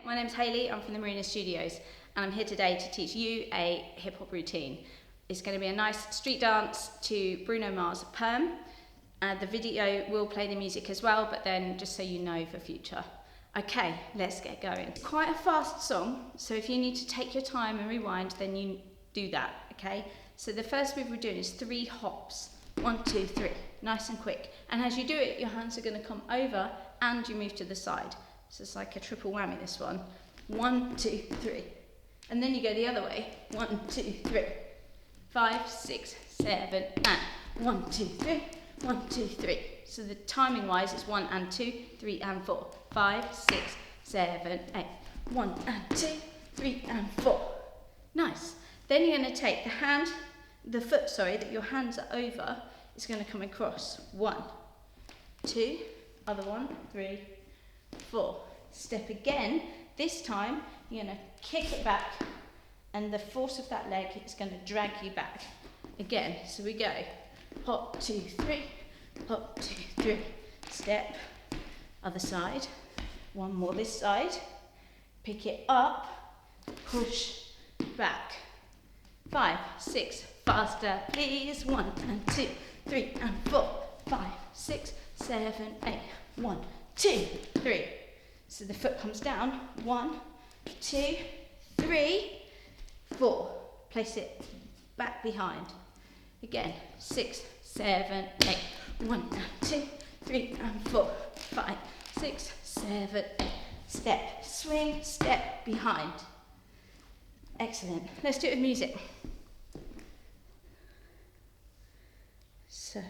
My name's Hayley, I'm from the Marina Studios, and I'm here today to teach you a hip hop routine. It's going to be a nice street dance to Bruno Mars' Perm. The video will play the music as well, but then just so you know for future. Okay, let's get going. It's quite a fast song, so if you need to take your time and rewind, then you do that, okay? So the first move we're doing is 3 hops. 1, 2, 3, nice and quick. And as you do it, your hands are going to come over and you move to the side. So it's like a triple whammy, this one. 1, 2, 3. And then you go the other way. 1, 2, 3. 5, 6, 7, and 1, 2, 3. 1, 2, 3. So the timing wise is 1 and 2, 3 and 4. 5, 6, 7, 8. 1 and 2, 3 and 4. Nice. Then you're going to take the foot that your hands are over is going to come across. 1, 2, other one, 3, 4. Step again. This time you're going to kick it back, and the force of that leg is going to drag you back. Again, so we go hop, 2, 3, hop, 2, 3. Step, other side. 1 more this side. Pick it up, push, back. 5, 6, faster please. 1 and 2, 3 and 4. 5, 6, 7, 8. 1, 2, 3. So the foot comes down. 1, 2, 3, 4. Place it back behind. Again, 6, 7, 8. 1 and 2, 3 and 4. 5, 6, 7, 8. Step, swing, step, behind. Excellent. Let's do it with music. So.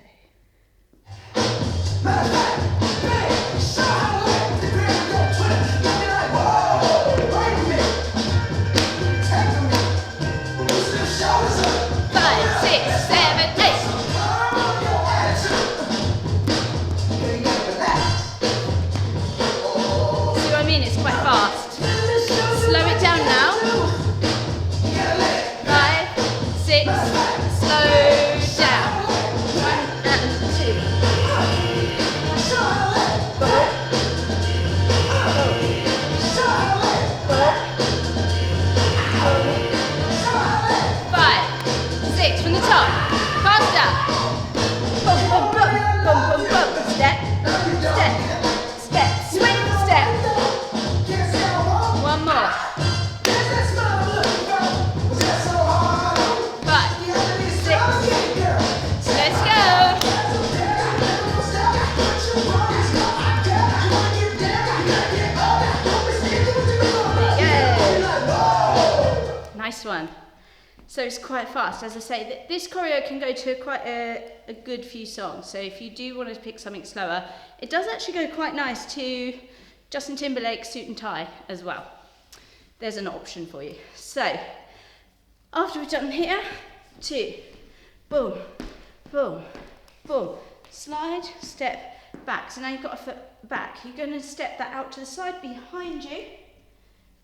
Nice one. So it's quite fast. As I say, this choreo can go to quite a good few songs. So if you do want to pick something slower, it does actually go quite nice to Justin Timberlake's Suit and Tie as well. There's an option for you. So after we've done here, 2, boom, boom, boom. Slide, step, back. So now you've got a foot back. You're going to step that out to the side behind you.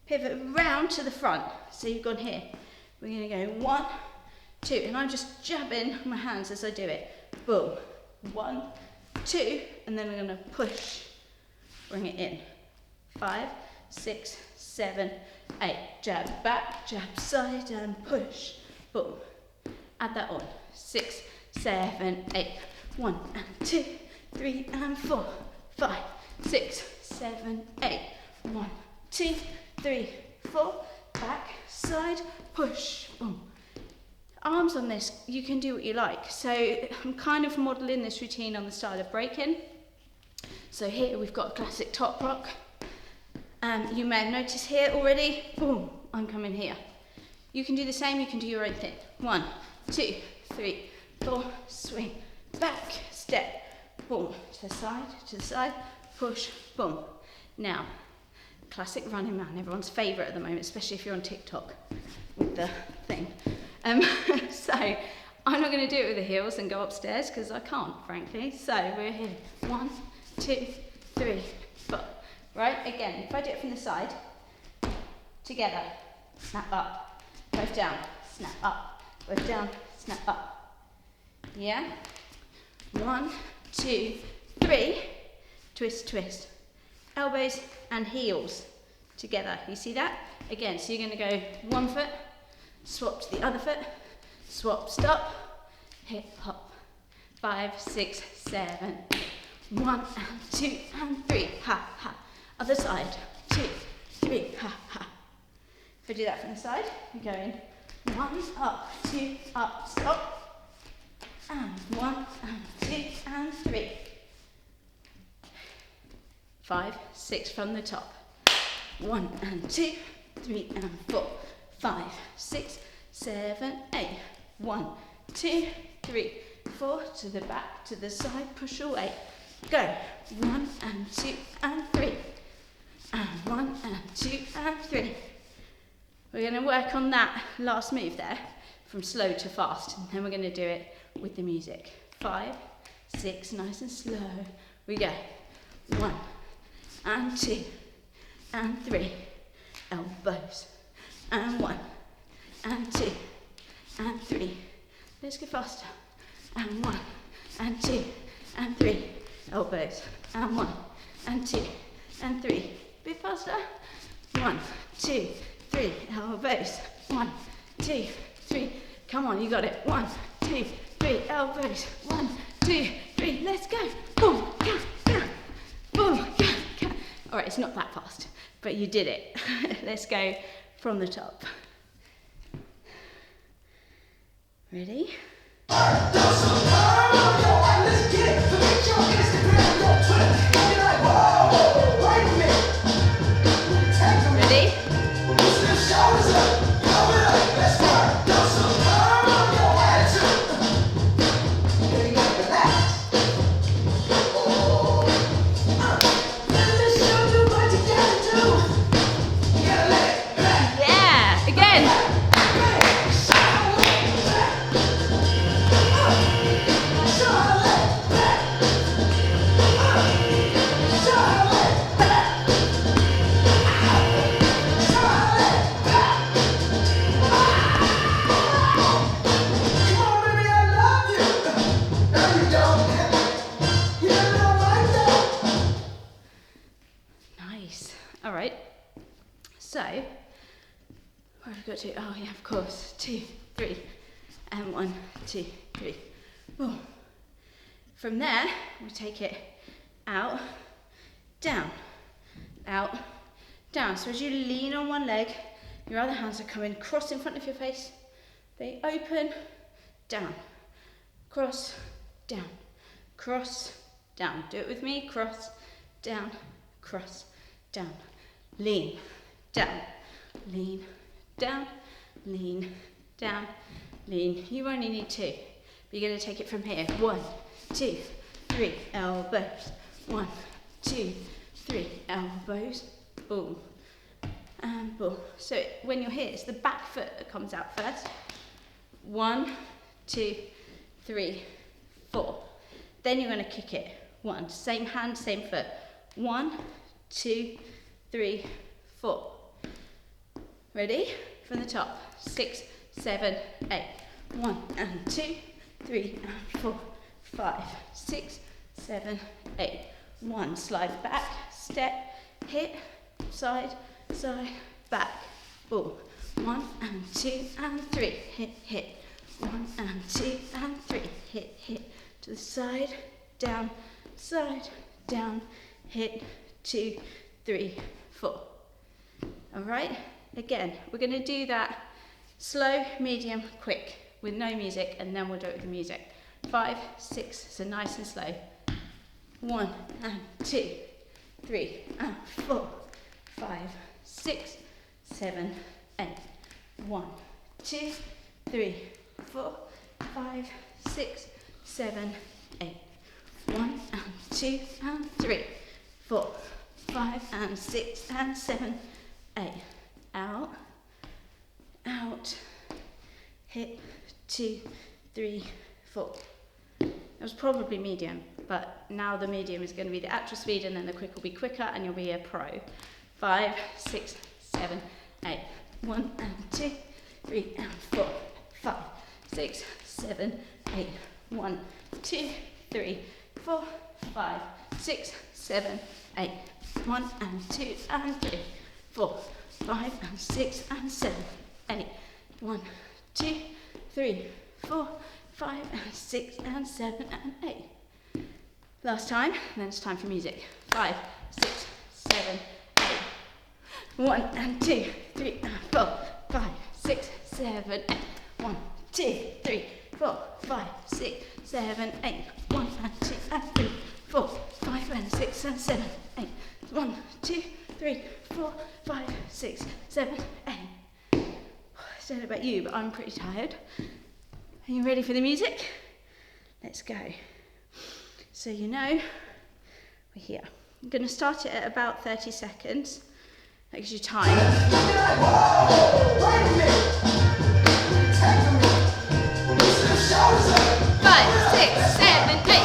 Pivot round to the front. So you've gone here. We're going to go 1, 2, and I'm just jabbing my hands as I do it. Boom. 1, 2, and then we're going to push. Bring it in. 5, 6, 7, 8. Jab back, jab side, and push. Boom. Add that on. 6, 7, 8. 1 and 2, 3 and 4. 5, 6, 7, 8. 1, 2, 3, 4, back, side, push, boom. Arms on this, you can do what you like. So I'm kind of modelling this routine on the style of breaking. So here we've got a classic top rock. You may have noticed here already, boom, I'm coming here. You can do the same, you can do your own thing. 1, 2, 3, 4, swing, back, step, boom, to the side, push, boom. Now, classic Running Man, everyone's favourite at the moment, especially if you're on TikTok with the thing. So I'm not going to do it with the heels and go upstairs because I can't, frankly. So we're here. 1, 2, 3, 4. Right, again, if I do it from the side, together, snap up, both down, snap up, both down, snap up. Yeah? 1, 2, 3, twist, twist. Elbows and heels. together. You see that? Again, so you're going to go one foot, swap to the other foot, swap, stop, hip hop. 5, 6, 7, 1 and 2 and 3, ha ha. Other side, 2, 3, ha ha. If I do that from the side, you're going 1, up, 2, up, stop, and 1 and 2 and 3. 5, 6 from the top. 1 and 2, 3 and 4, 5, 6, 7, 8. 1, 2, 3, 4 to the back, to the side, push away. Go. 1 and 2 and 3. And 1 and 2 and 3. We're going to work on that last move there, from slow to fast, and then we're going to do it with the music. 5, 6, nice and slow. We go. 1 and 2 and 3. Elbows. And 1 and 2 and 3. Let's go faster. And 1 and 2 and 3. Elbows. And 1 and 2 and 3. Bit faster. 1, 2, 3. Elbows. 1, 2, 3. Come on, you got it. 1, 2, 3. Elbows. 1, 2, 3. Let's go. Boom, ga, ga. Boom, ga, ga. All right, it's not that fast, but you did it. Let's go from the top. Ready? Ready? Yeah, again. All right, so where have I got to? Oh yeah, of course, 2, 3, and 1, 2, 3, boom. From there, we take it out, down, out, down. So as you lean on one leg, your other hands are coming cross in front of your face. They open, down, cross, down, cross, down. Do it with me, cross, down, cross, down. Lean, down, lean, down, lean, down, lean. You only need 2, but you're going to take it from here. 1, 2, 3, elbows. 1, 2, 3, elbows. Boom, and boom. So when you're here, it's the back foot that comes out first. 1, 2, 3, 4. Then you're going to kick it. 1, same hand, same foot. 1, 2, 3, 4. Ready? From the top. 6, 7, 8. 1 and 2, 3 and 4, 5, 6, 7, 8. 1, slide back, step, hit, side, side, back. Boom. 1 and 2 and 3. Hit, hit. 1 and 2 and 3. Hit, hit. To the side, down, hit, 2, 3, 4. All right, again, we're going to do that slow, medium, quick with no music, and then we'll do it with the music. 5, 6, so nice and slow. 1 and 2, 3 and 4, 5, 6, 7, 8. 1, 2, 3, 4, 5, 6, 7, 8. 1 and 2 and 3, 4, 5 and 6 and 7, 8. Out, out, hit, 2, 3, 4. It was probably medium, but now the medium is going to be the actual speed, and then the quick will be quicker, and you'll be a pro. 5, 6, 7, 8. 1 and 2, 3 and 4, 5, 6, 7, 8. 1, 2, 3, 4, 5, 6, 7, 8. 1 and 2 and 3, 4, 5 and 6 and 7, 8. 1, 2, 3, 4, 5 and 6 and 7 and 8. Last time, then it's time for music. 5, 6, 7, 8. 1 and 2, 3 and 4, 5, 6, 7, 8. 1, 2, 3, 4, 5, 6, 7, 8. 1 and 2 and 3, 4, 5 and 6 and 7, 8. 1, 2, 3, 4, 5, 6, 7, 8. I don't know about you, but I'm pretty tired. Are you ready for the music? Let's go. So you know, we're here. I'm going to start it at about 30 seconds. That gives you time. 5, 6, 7, 8.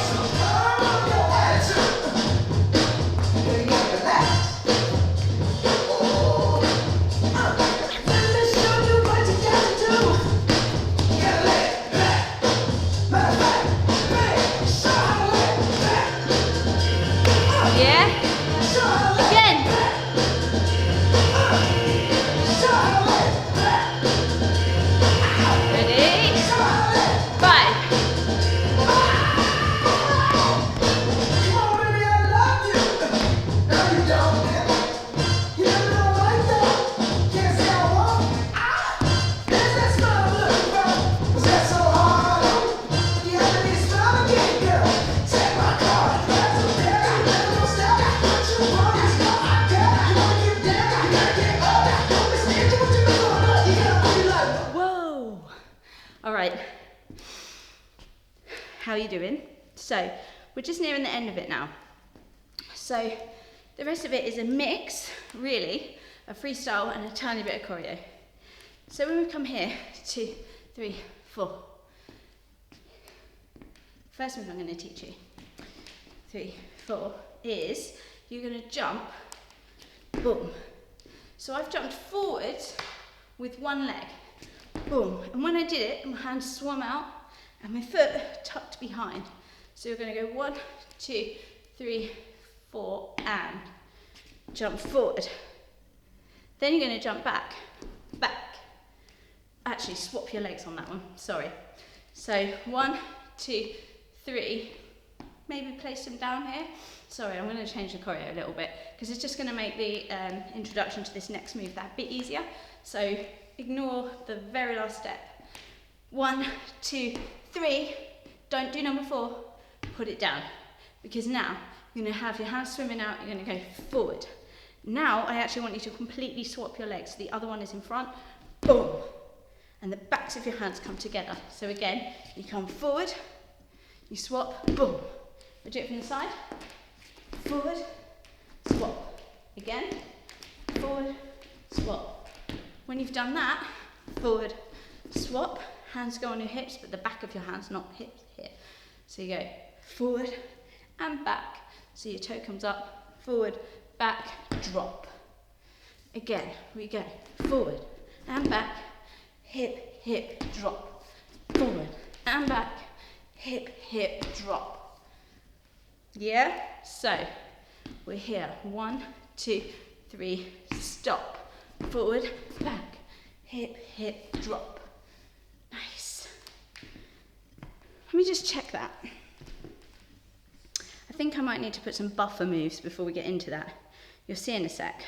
How are you doing? So we're just nearing the end of it now. So the rest of it is a mix, really, of freestyle and a tiny bit of choreo. So when we come here, 2, 3, 4. First move I'm going to teach you, 3, 4, is you're going to jump, boom. So I've jumped forward with one leg, boom. And when I did it, my hands swam out and my foot tucked behind. So you're going to go 1, 2, 3, 4, and jump forward. Then you're going to jump back, back. Actually, swap your legs on that one, sorry. So 1, 2, 3, maybe place them down here. Sorry, I'm going to change the choreo a little bit because it's just going to make the introduction to this next move that bit easier. So ignore the very last step. 1, 2, 3, don't do number 4, put it down. Because now you're going to have your hands swimming out, you're going to go forward. Now I actually want you to completely swap your legs. The other one is in front, boom. And the backs of your hands come together. So again, you come forward, you swap, boom. We'll do it from the side. Forward, swap. Again, forward, swap. When you've done that, forward, swap. Hands go on your hips, but the back of your hands, not hips here. So you go forward and back. So your toe comes up, forward, back, drop. Again, we go forward and back, hip, hip, drop. Forward and back, hip, hip, drop. Yeah? So we're here. 1, 2, 3, stop. Forward, back, hip, hip, drop. Nice. Let me just check that. I think I might need to put some buffer moves before we get into that. You'll see in a sec.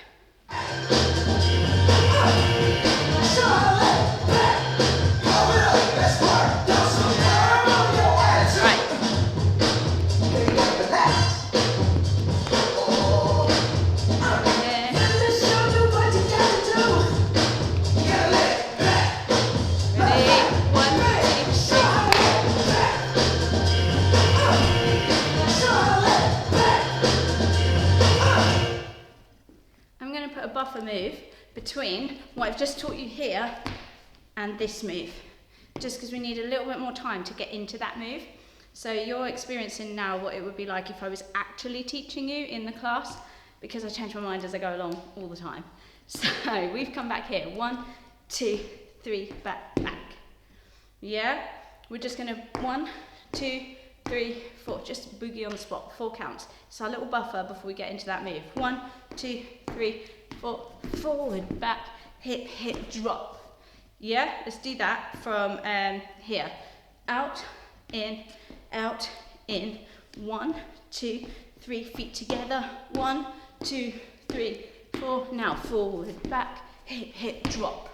Move between what I've just taught you here and this move, just because we need a little bit more time to get into that move. So you're experiencing now what it would be like if I was actually teaching you in the class, because I change my mind as I go along all the time. So we've come back here, 1, 2, 3, back, back. Yeah, we're just gonna 1, 2, 3, 4, just boogie on the spot, 4 counts. So our little buffer before we get into that move. 1, 2, 3, 4, forward, back, hip, hip, drop. Yeah, let's do that from here. Out, in, 1, 2, 3, feet together, 1, 2, 3, 4, now forward, back, hip, hip, drop.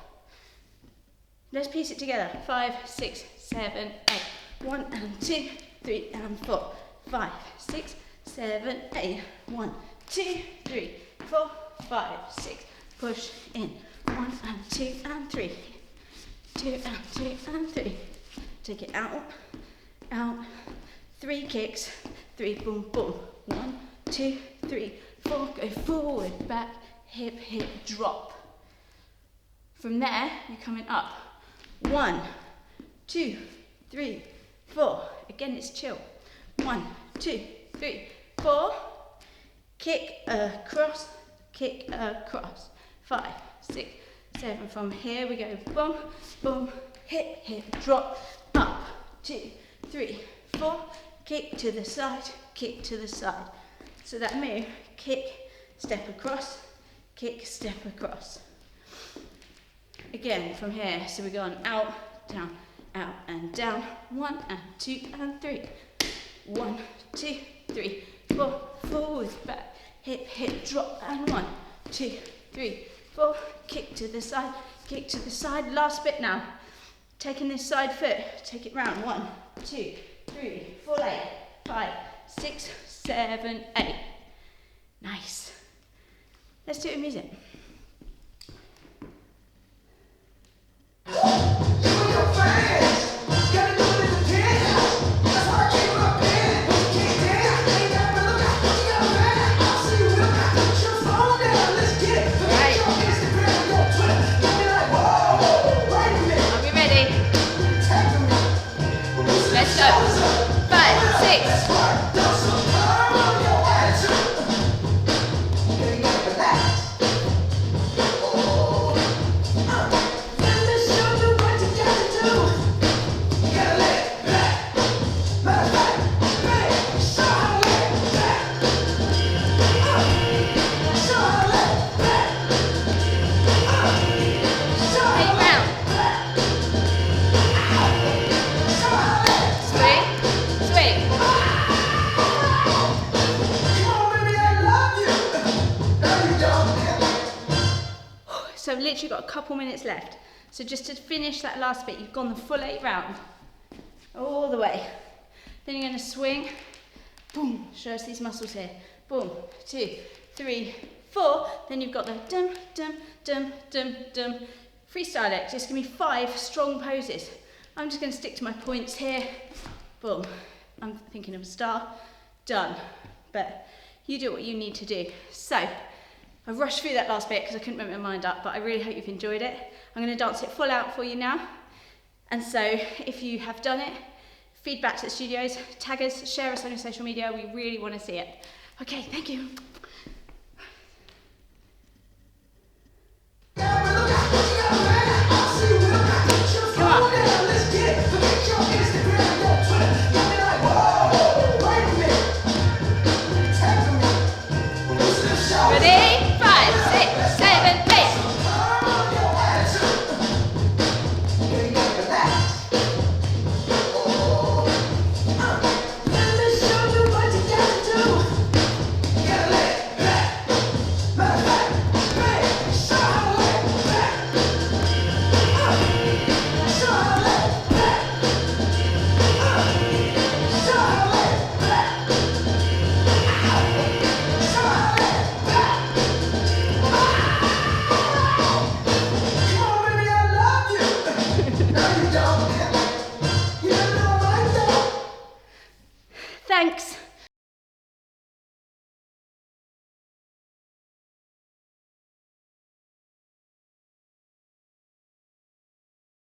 Let's piece it together, 5, 6, 7, 8, 1 and 2, 3 and 4, 5, 6, 7, 8, 1, 2, 3, 4, 5, 6, push in, 1 and 2 and 3, 2 and 2 and 3, take it out, 3 kicks, 3, boom, boom, 1, 2, 3, 4, go forward, back, hip, hip, drop. From there, you're coming up, 1, 2, 3, 4, again it's chill, 1, 2, 3, 4, kick across, 5, 6, 7, from here we go, boom, boom, hip, hip, drop, up, 2, 3, 4, kick to the side, so that move, kick, step across, kick, step across. Again from here, so we're going out and down, 1 and 2 and 3, 1, 2, 3, 4, forward, back, hip, hip, drop, and 1, 2, 3, 4, kick to the side, last bit now, taking this side foot, take it round, 1, 2, 3, 4, 8, 5, 6, 7, 8, nice. Let's do it with music. So I've literally got a couple minutes left. So just to finish that last bit, you've gone the full 8 round, all the way. Then you're going to swing, boom, show us these muscles here, boom, 2, 3, 4. Then you've got the dum, dum, dum, dum, dum. Freestyle it, just give me 5 strong poses. I'm just going to stick to my points here, boom. I'm thinking of a star, done. But you do what you need to do. So, I rushed through that last bit because I couldn't make my mind up, but I really hope you've enjoyed it. I'm going to dance it full out for you now. And so, if you have done it, feedback to the studios, tag us, share us on your social media. We really want to see it. Okay, thank you.